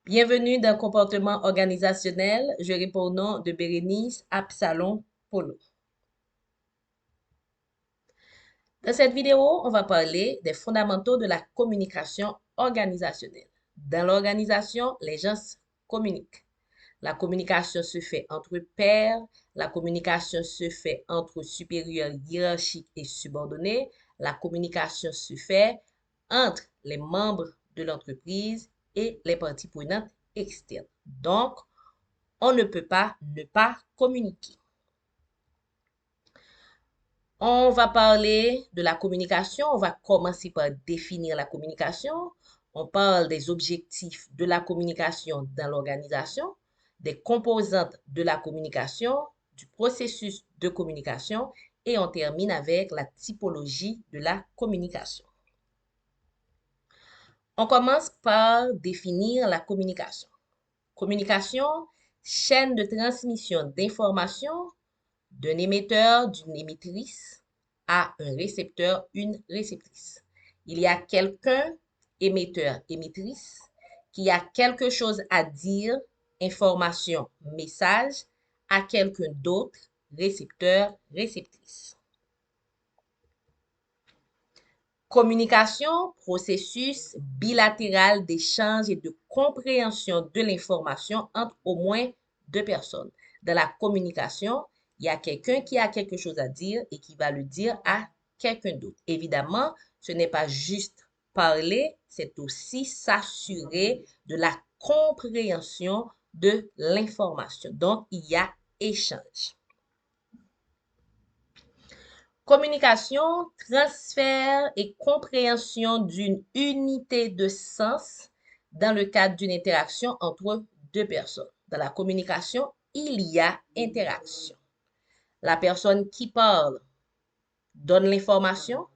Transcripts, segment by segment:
Bienvenue dans Comportement organisationnel. Je réponds au nom de Bérénice Absalom Polo. Dans cette vidéo, on va parler des fondamentaux de la communication organisationnelle. Dans l'organisation, les gens communiquent. La communication se fait entre pairs, la communication se fait entre supérieurs hiérarchiques et subordonnés, la communication se fait entre les membres de l'entreprise et les parties prenantes externes. Donc, on ne peut pas ne pas communiquer. On va parler de la communication. On va commencer par définir la communication. On parle des objectifs de la communication dans l'organisation, des composantes de la communication, du processus de communication et on termine avec la typologie de la communication. On commence par définir la communication. Communication, chaîne de transmission d'informations d'un émetteur, d'une émettrice à un récepteur, une réceptrice. Il y a quelqu'un, émetteur, émettrice, qui a quelque chose à dire, information, message, à quelqu'un d'autre, récepteur, réceptrice. Communication, processus bilatéral d'échange et de compréhension de l'information entre au moins deux personnes. Dans la communication, il y a quelqu'un qui a quelque chose à dire et qui va le dire à quelqu'un d'autre. Évidemment, ce n'est pas juste parler, c'est aussi s'assurer de la compréhension de l'information. Donc, il y a échange. Communication, transfert et compréhension d'une unité de sens dans le cadre d'une interaction entre deux personnes. Dans la communication, il y a interaction. La personne qui parle donne l'information.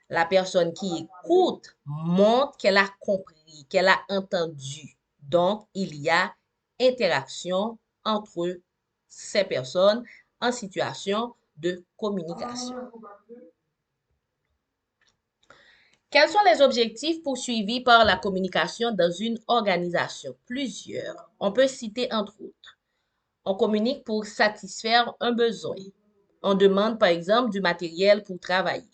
La personne qui écoute montre qu'elle a compris, qu'elle a entendu. Donc, il y a interaction entre ces personnes en situation de communication. Quels sont les objectifs poursuivis par la communication dans une organisation? Plusieurs. On peut citer entre autres. On communique pour satisfaire un besoin. On demande par exemple du matériel pour travailler.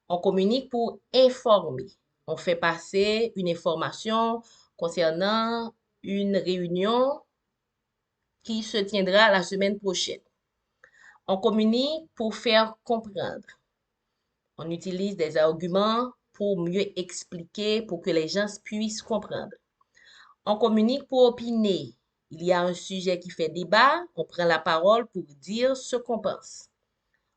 On communique pour informer. On fait passer une information concernant une réunion qui se tiendra la semaine prochaine. On communique pour faire comprendre. On utilise des arguments pour mieux expliquer, pour que les gens puissent comprendre. On communique pour opiner. Il y a un sujet qui fait débat, on prend la parole pour dire ce qu'on pense.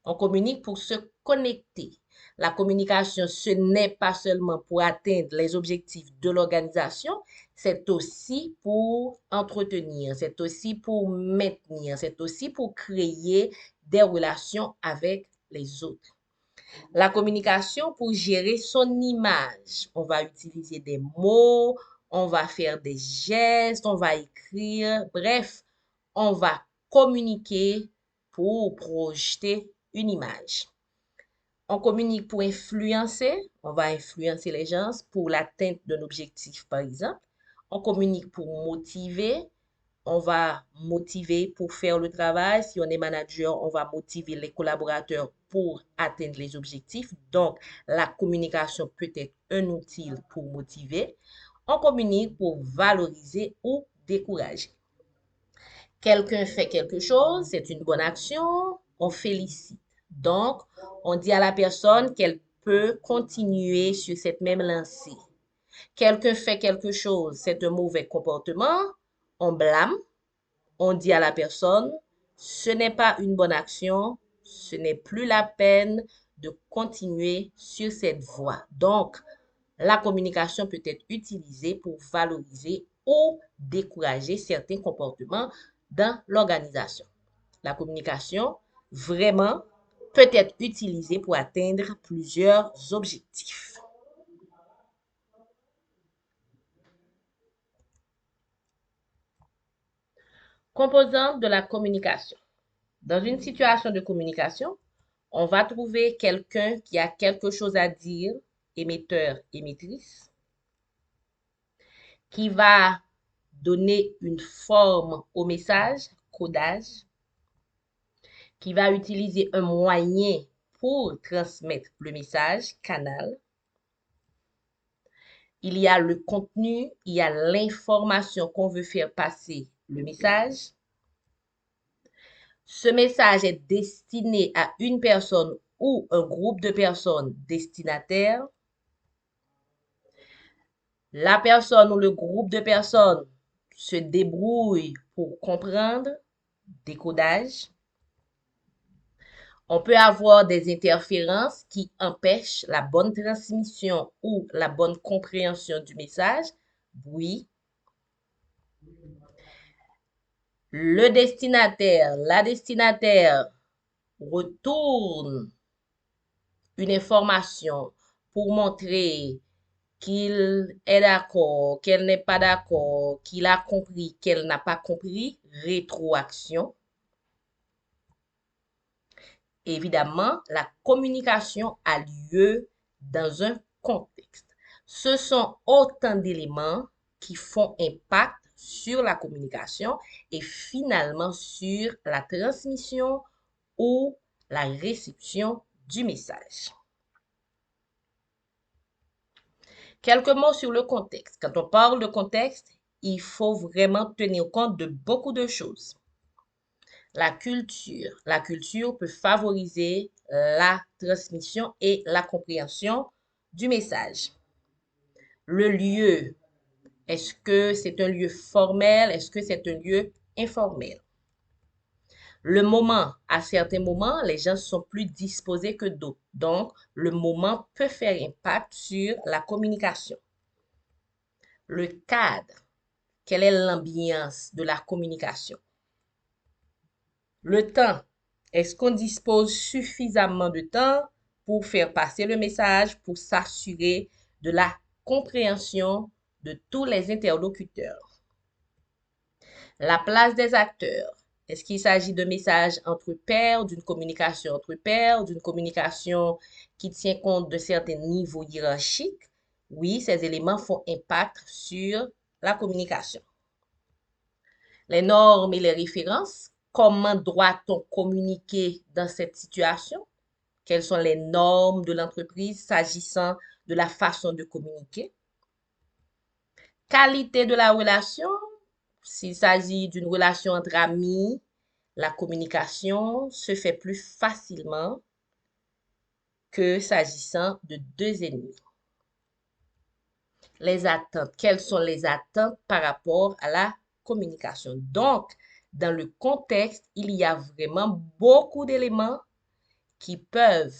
On communique pour se connecter. La communication, ce n'est pas seulement pour atteindre les objectifs de l'organisation, c'est aussi pour entretenir, c'est aussi pour maintenir, c'est aussi pour créer des relations avec les autres. La communication pour gérer son image. On va utiliser des mots, on va faire des gestes, on va écrire. Bref, on va communiquer pour projeter une image. On communique pour influencer. On va influencer les gens pour l'atteinte d'un objectif, par exemple. On communique pour motiver. On va motiver pour faire le travail. Si on est manager, on va motiver les collaborateurs pour atteindre les objectifs. Donc, la communication peut être un outil pour motiver. On communique pour valoriser ou décourager. Quelqu'un fait quelque chose, c'est une bonne action, on félicite. Donc, on dit à la personne qu'elle peut continuer sur cette même lancée. Quelqu'un fait quelque chose, c'est un mauvais comportement, on blâme. On dit à la personne, ce n'est pas une bonne action, ce n'est plus la peine de continuer sur cette voie. Donc, la communication peut être utilisée pour valoriser ou décourager certains comportements dans l'organisation. La communication, vraiment, peut être utilisée pour atteindre plusieurs objectifs. Composantes de la communication. Dans une situation de communication, on va trouver quelqu'un qui a quelque chose à dire, émetteur, émettrice. qui va donner une forme au message, codage, qui va utiliser un moyen pour transmettre le message, canal. Il y a le contenu, il y a l'information qu'on veut faire passer le message. Ce message est destiné à une personne ou un groupe de personnes destinataires. La personne ou le groupe de personnes se débrouille pour comprendre, décodage. On peut avoir des interférences qui empêchent la bonne transmission ou la bonne compréhension du message, bruit. Le destinataire, la destinataire retourne une information pour montrer qu'il est d'accord, qu'elle n'est pas d'accord, qu'il a compris, qu'elle n'a pas compris, rétroaction. Évidemment, la communication a lieu dans un contexte. Ce sont autant d'éléments qui font impact sur la communication et finalement sur la transmission ou la réception du message. Quelques mots sur le contexte. Quand on parle de contexte, il faut vraiment tenir compte de beaucoup de choses. La culture. La culture peut favoriser la transmission et la compréhension du message. Le lieu. Est-ce que c'est un lieu formel? Est-ce que c'est un lieu informel? Le moment. À certains moments, les gens sont plus disposés que d'autres. Donc, le moment peut faire impact sur la communication. Le cadre. Quelle est l'ambiance de la communication? Le temps. Est-ce qu'on dispose suffisamment de temps pour faire passer le message, pour s'assurer de la compréhension de tous les interlocuteurs? La place des acteurs. Est-ce qu'il s'agit de messages entre pairs, d'une communication entre pairs, d'une communication qui tient compte de certains niveaux hiérarchiques? Oui, ces éléments font impact sur la communication. Les normes et les références. Comment doit-on communiquer dans cette situation? Quelles sont les normes de l'entreprise s'agissant de la façon de communiquer? Qualité de la relation. S'il s'agit d'une relation entre amis, la communication se fait plus facilement que s'agissant de deux ennemis. Les attentes. Quelles sont les attentes par rapport à la communication? Donc, dans le contexte, il y a vraiment beaucoup d'éléments qui peuvent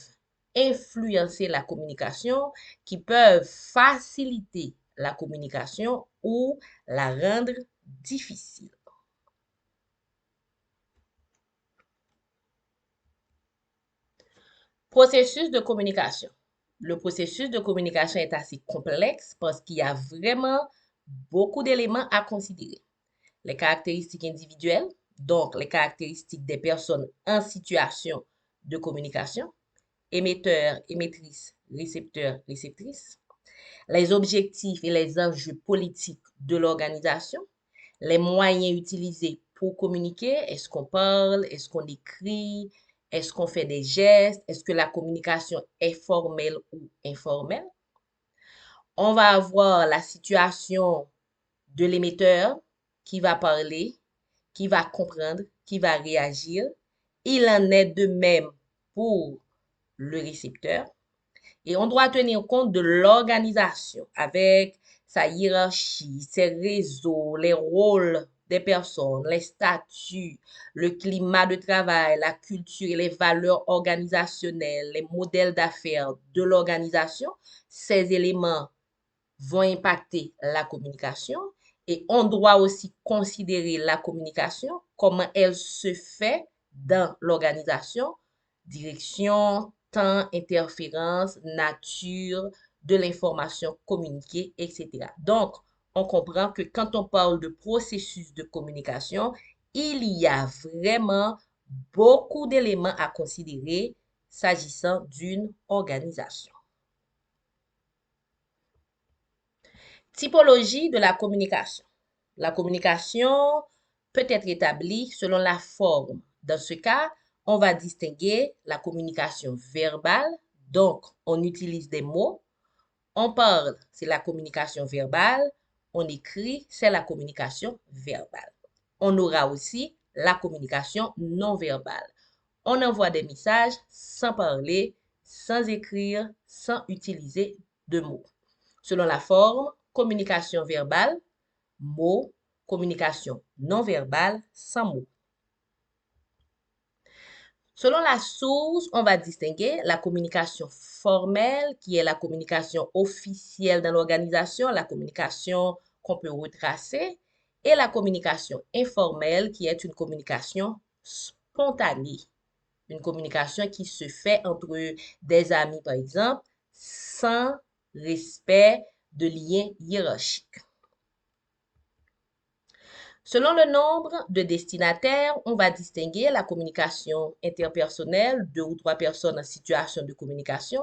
influencer la communication, qui peuvent faciliter la communication ou la rendre difficile. Processus de communication. Le processus de communication est assez complexe parce qu'il y a vraiment beaucoup d'éléments à considérer. Les caractéristiques individuelles, donc les caractéristiques des personnes en situation de communication, émetteurs, émettrices, récepteurs, réceptrices, les objectifs et les enjeux politiques de l'organisation, les moyens utilisés pour communiquer, est-ce qu'on parle, est-ce qu'on écrit, est-ce qu'on fait des gestes, est-ce que la communication est formelle ou informelle. On va avoir la situation de l'émetteur qui va parler, qui va comprendre, qui va réagir. Il en est de même pour le récepteur. Et on doit tenir compte de l'organisation avec sa hiérarchie, ses réseaux, les rôles des personnes, les statuts, le climat de travail, la culture et les valeurs organisationnelles, les modèles d'affaires de l'organisation. Ces éléments vont impacter la communication et on doit aussi considérer la communication, comment elle se fait dans l'organisation, direction, temps, interférence, nature de l'information communiquée, etc. Donc, on comprend que quand on parle de processus de communication, il y a vraiment beaucoup d'éléments à considérer s'agissant d'une organisation. Typologie de la communication. La communication peut être établie selon la forme. Dans ce cas, on va distinguer la communication verbale, donc on utilise des mots. On parle, c'est la communication verbale. On écrit, c'est la communication verbale. On aura aussi la communication non verbale. On envoie des messages sans parler, sans écrire, sans utiliser de mots. Selon la forme, communication verbale, mots, communication non verbale, sans mots. Selon la source, on va distinguer la communication formelle, qui est la communication officielle dans l'organisation, la communication qu'on peut retracer, et la communication informelle, qui est une communication spontanée, une communication qui se fait entre des amis, par exemple, sans respect de liens hiérarchiques. Selon le nombre de destinataires, on va distinguer la communication interpersonnelle, 2 ou 3 personnes en situation de communication,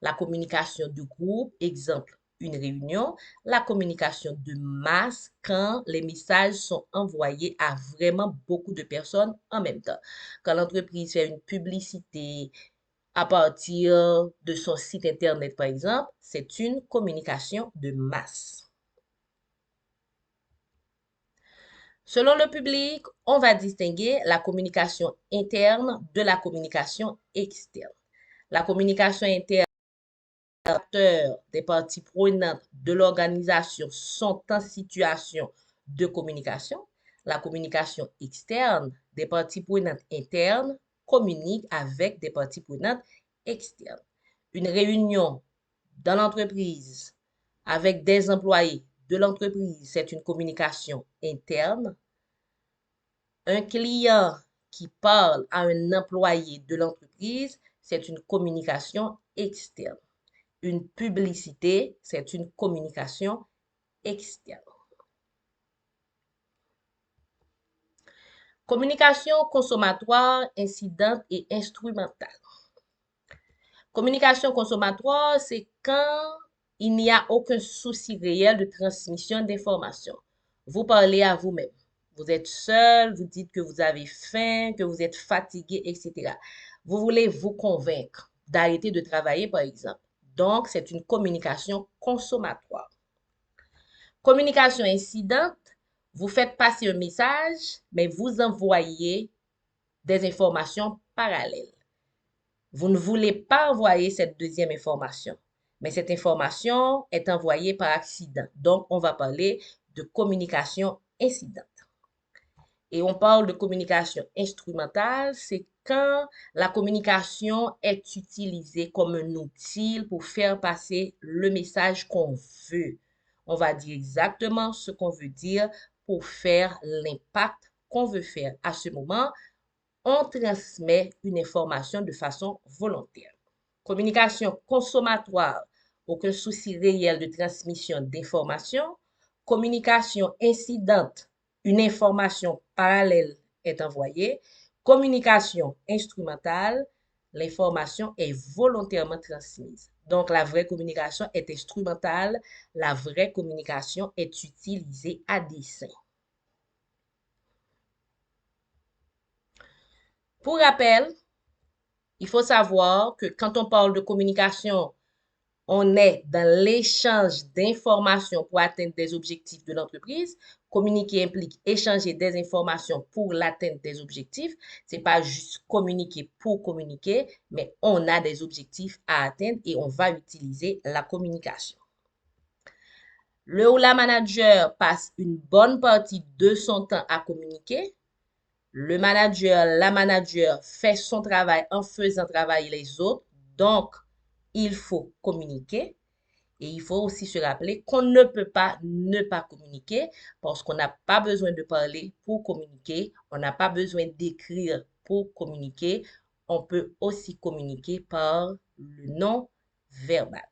la communication de groupe, exemple, une réunion, la communication de masse quand les messages sont envoyés à vraiment beaucoup de personnes en même temps. Quand l'entreprise fait une publicité à partir de son site Internet, par exemple, c'est une communication de masse. Selon le public, on va distinguer la communication interne de la communication externe. La communication interne, les acteurs des parties prenantes de l'organisation sont en situation de communication. La communication externe des parties prenantes internes communique avec des parties prenantes externes. Une réunion dans l'entreprise avec des employés de l'entreprise, c'est une communication interne. Un client qui parle à un employé de l'entreprise, c'est une communication externe. Une publicité, c'est une communication externe. Communication consommatoire, incidente et instrumentale. Communication consommatoire, c'est quand il n'y a aucun souci réel de transmission d'informations. Vous parlez à vous-même. Vous êtes seul, vous dites que vous avez faim, que vous êtes fatigué, etc. Vous voulez vous convaincre d'arrêter de travailler, par exemple. Donc, c'est une communication consommatoire. Communication incidente, vous faites passer un message, mais vous envoyez des informations parallèles. Vous ne voulez pas envoyer cette deuxième information, mais cette information est envoyée par accident. Donc, on va parler de communication incidente. Et on parle de communication instrumentale, c'est quand la communication est utilisée comme un outil pour faire passer le message qu'on veut. On va dire exactement ce qu'on veut dire pour faire l'impact qu'on veut faire. À ce moment, on transmet une information de façon volontaire. Communication consommatoire, aucun souci réel de transmission d'informations. Communication incidente, une information parallèle est envoyée. Communication instrumentale, l'information est volontairement transmise. Donc, la vraie communication est instrumentale, la vraie communication est utilisée à dessein. Pour rappel, il faut savoir que quand on parle de communication, on est dans l'échange d'informations pour atteindre des objectifs de l'entreprise. Communiquer implique échanger des informations pour l'atteinte des objectifs. C'est pas juste communiquer pour communiquer, mais on a des objectifs à atteindre et on va utiliser la communication. Le ou la manager passe une bonne partie de son temps à communiquer. Le manager, la manager fait son travail en faisant travailler les autres. Donc, il faut communiquer. Et il faut aussi se rappeler qu'on ne peut pas ne pas communiquer parce qu'on n'a pas besoin de parler pour communiquer. On n'a pas besoin d'écrire pour communiquer. On peut aussi communiquer par le non verbal.